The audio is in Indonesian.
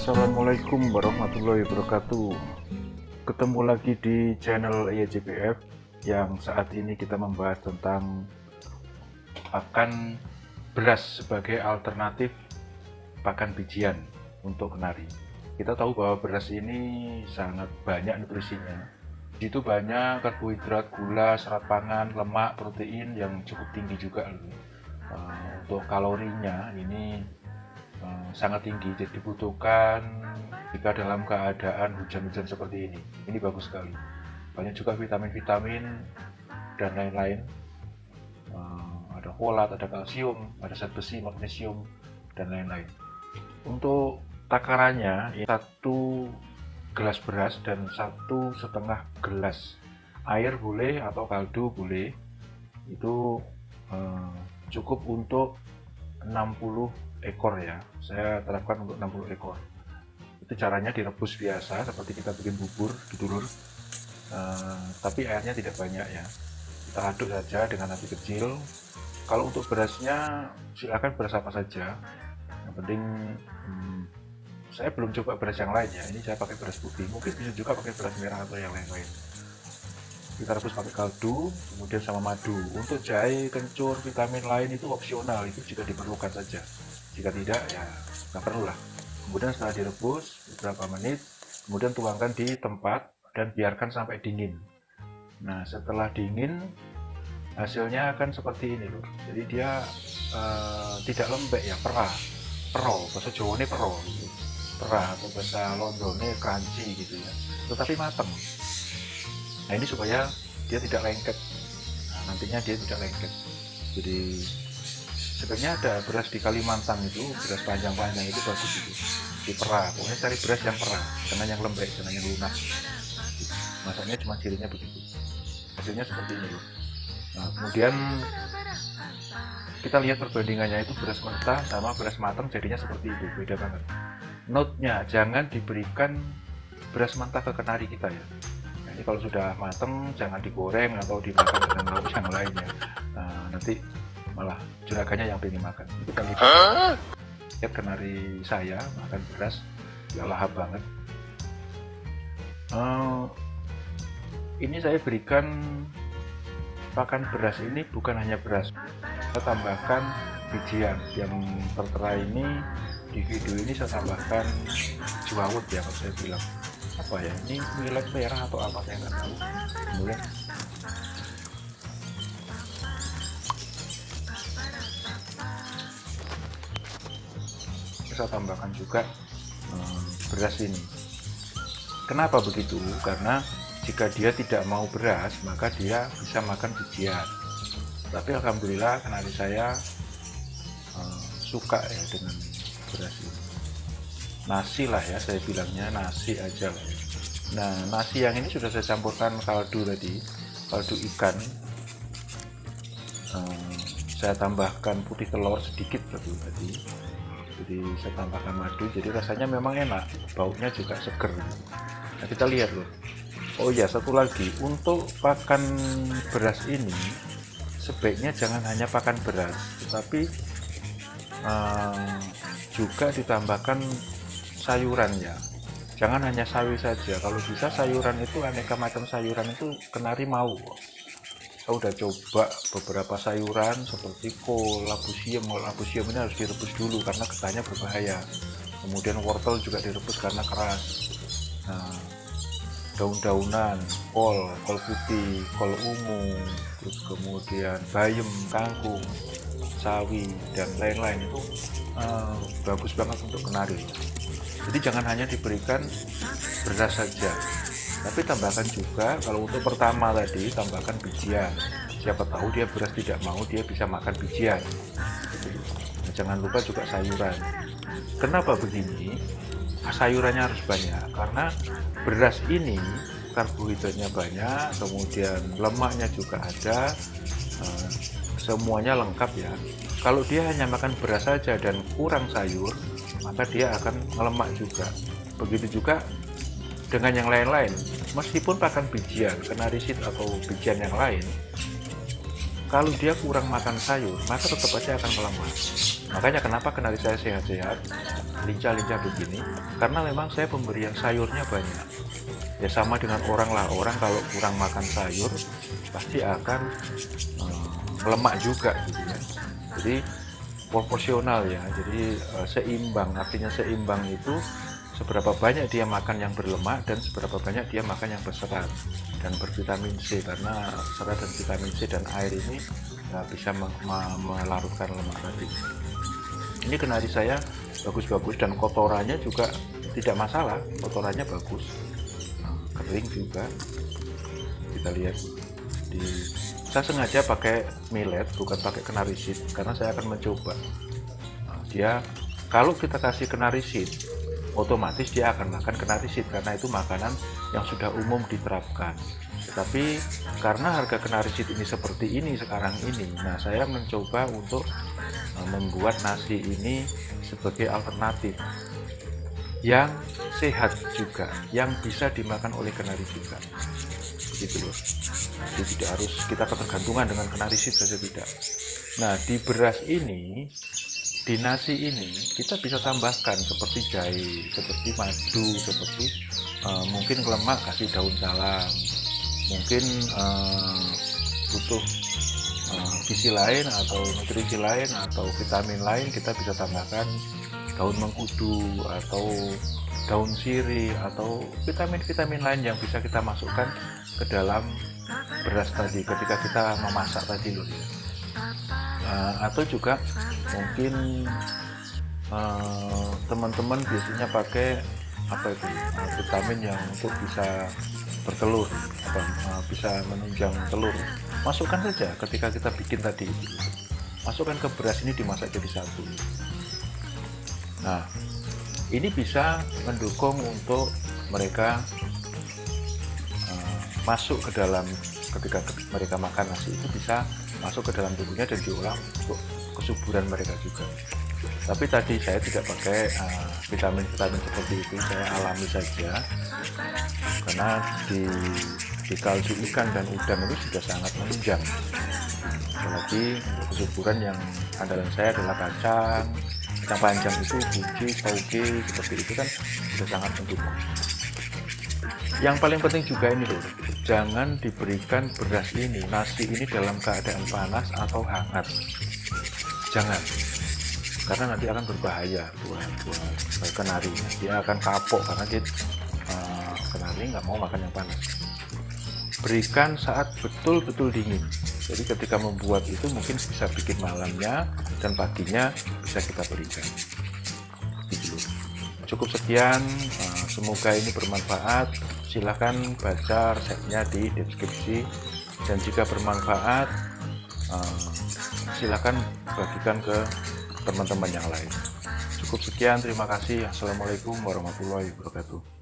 Assalamualaikum warahmatullahi wabarakatuh. Ketemu lagi di channel YJPF yang saat ini kita membahas tentang pakan beras sebagai alternatif pakan bijian untuk kenari. Kita tahu bahwa beras ini sangat banyak nutrisinya. Itu banyak karbohidrat, gula, serat pangan, lemak, protein yang cukup tinggi juga. Untuk kalorinya ini sangat tinggi, jadi dibutuhkan jika dalam keadaan hujan-hujan seperti ini. Ini bagus sekali. Banyak juga vitamin-vitamin dan lain-lain. Ada folat, ada kalsium, ada zat besi, magnesium, dan lain-lain. Untuk takarannya, 1 gelas beras dan 1,5 gelas air boleh atau kaldu boleh. Itu cukup untuk 60 ekor ya, saya terapkan untuk 60 ekor. Itu caranya direbus biasa seperti kita bikin bubur gitu lur. Tapi airnya tidak banyak ya, kita aduk saja dengan api kecil. Kalau untuk berasnya silakan beras apa saja, yang penting saya belum coba beras yang lain ya, ini saya pakai beras putih, mungkin bisa juga pakai beras merah atau yang lain-lain. Kita rebus pakai kaldu, kemudian sama madu. Untuk jahe, kencur, vitamin lain itu opsional, itu jika diperlukan saja. Jika tidak ya nggak perlu lah. Kemudian setelah direbus beberapa menit, kemudian tuangkan di tempat dan biarkan sampai dingin. Nah setelah dingin hasilnya akan seperti ini loh. Jadi dia tidak lembek ya, pero, bahasa Jawa ini pero, perah atau bahasa Londonnya crunchy gitu ya, tetapi matang. Nah ini supaya dia tidak lengket. Nah, nantinya dia tidak lengket. Jadi sebenarnya ada beras di Kalimantan itu, beras panjang-panjang itu bagus itu, diperah. Pokoknya cari beras yang perah, jangan yang lembek, jangan yang lunak. Masaknya cuma cirinya begitu. Hasilnya seperti ini loh. Nah, kemudian kita lihat perbandingannya itu beras mentah sama beras matang jadinya seperti itu, beda banget. Note-nya jangan diberikan beras mentah ke kenari kita ya. Nah, ini kalau sudah matang jangan digoreng atau dimakan dengan lauk yang lainnya. Nah, nanti malah juraganya yang pengen makan. Kita lihat kenari saya makan beras ya lahap banget. Ini saya berikan pakan beras ini bukan hanya beras, saya tambahkan bijian yang tertera ini. Di video ini saya tambahkan juawut ya, kalau saya bilang apa ya, ini millet merah atau apa saya nggak tahu. Kemudian saya tambahkan juga beras ini. Kenapa begitu? Karena jika dia tidak mau beras maka dia bisa makan bijian. Tapi alhamdulillah kenari saya suka ya dengan beras ini. Nasi lah ya, saya bilangnya nasi aja lah ya. Nah nasi yang ini sudah saya campurkan kaldu tadi, kaldu ikan. Saya tambahkan putih telur sedikit tadi. Jadi saya tambahkan madu, jadi rasanya memang enak, baunya juga seger. Nah kita lihat loh. Oh ya, satu lagi, untuk pakan beras ini sebaiknya jangan hanya pakan beras, tetapi juga ditambahkan sayuran ya. Jangan hanya sawi saja, kalau bisa sayuran itu, aneka macam sayuran itu kenari mau. Saya udah coba beberapa sayuran seperti kol, labusium. Labusium ini harus direbus dulu karena getahnya berbahaya. Kemudian wortel juga direbus karena keras. Nah, daun-daunan, kol putih, kol ungu, terus kemudian bayam, kangkung, sawi, dan lain-lain itu bagus banget untuk kenari. Jadi jangan hanya diberikan beras saja, tapi tambahkan juga, kalau untuk pertama tadi tambahkan bijian. Siapa tahu dia beras tidak mau, dia bisa makan bijian. Nah, jangan lupa juga sayuran. Kenapa begini? Sayurannya harus banyak karena beras ini karbohidratnya banyak, kemudian lemaknya juga ada, semuanya lengkap ya. Kalau dia hanya makan beras saja dan kurang sayur, maka dia akan melemak juga. Begitu juga dengan yang lain-lain. Meskipun pakan bijian, kenari seed atau bijian yang lain, kalau dia kurang makan sayur, maka tetap aja akan melemah. Makanya kenapa kenari saya sehat-sehat, lincah-lincah begini, karena memang saya pemberian sayurnya banyak. Ya sama dengan orang lah, orang kalau kurang makan sayur pasti akan melemak juga gitu ya. Jadi proporsional ya, jadi seimbang. Artinya seimbang itu seberapa banyak dia makan yang berlemak dan seberapa banyak dia makan yang berserat dan bervitamin C, karena serat dan vitamin C dan air ini bisa melarutkan lemak tadi. Ini kenari saya bagus-bagus dan kotorannya juga tidak masalah, kotorannya bagus, kering juga. Kita lihat saya sengaja pakai millet, bukan pakai kenari seed, karena saya akan mencoba. Dia kalau kita kasih kenari seed, otomatis dia akan makan kenari seed karena itu makanan yang sudah umum diterapkan. Tetapi karena harga kenari seed ini seperti ini sekarang ini, nah saya mencoba untuk membuat nasi ini sebagai alternatif yang sehat juga, yang bisa dimakan oleh kenari juga, gitu loh. Jadi tidak harus kita ketergantungan dengan kenari seed saja, tidak. Nah, di beras ini, di nasi ini kita bisa tambahkan seperti jahe, seperti madu, seperti mungkin lemak kasih daun salam, mungkin butuh gizi lain atau nutrisi lain atau vitamin lain, kita bisa tambahkan daun mengkudu atau daun sirih atau vitamin-vitamin lain yang bisa kita masukkan ke dalam beras tadi ketika kita memasak tadi loh ya. Atau juga mungkin teman-teman biasanya pakai apa itu vitamin yang untuk bisa bertelur, bisa menunjang telur, masukkan saja ketika kita bikin tadi, masukkan ke beras ini, dimasak jadi satu. Nah, ini bisa mendukung untuk mereka masuk ke dalam, ketika mereka makan nasi itu bisa masuk ke dalam tubuhnya dan diolah untuk kesuburan mereka juga. Tapi tadi saya tidak pakai vitamin-vitamin seperti itu, saya alami saja karena di kaldu ikan dan udang itu sudah sangat menunjang. Apalagi untuk kesuburan yang andalan saya adalah kacang panjang itu, buncis, tauge, seperti itu kan sudah sangat mendukung. Yang paling penting juga ini loh, jangan diberikan beras ini, nasi ini dalam keadaan panas atau hangat. Jangan, karena nanti akan berbahaya buat kenari. Dia akan kapok karena dia kenari nggak mau makan yang panas. Berikan saat betul-betul dingin. Jadi ketika membuat itu mungkin bisa bikin malamnya dan paginya bisa kita berikan. Gitu. Cukup sekian, semoga ini bermanfaat. Silahkan baca resepnya di deskripsi, dan jika bermanfaat silahkan bagikan ke teman-teman yang lain. Cukup sekian, terima kasih. Assalamualaikum warahmatullahi wabarakatuh.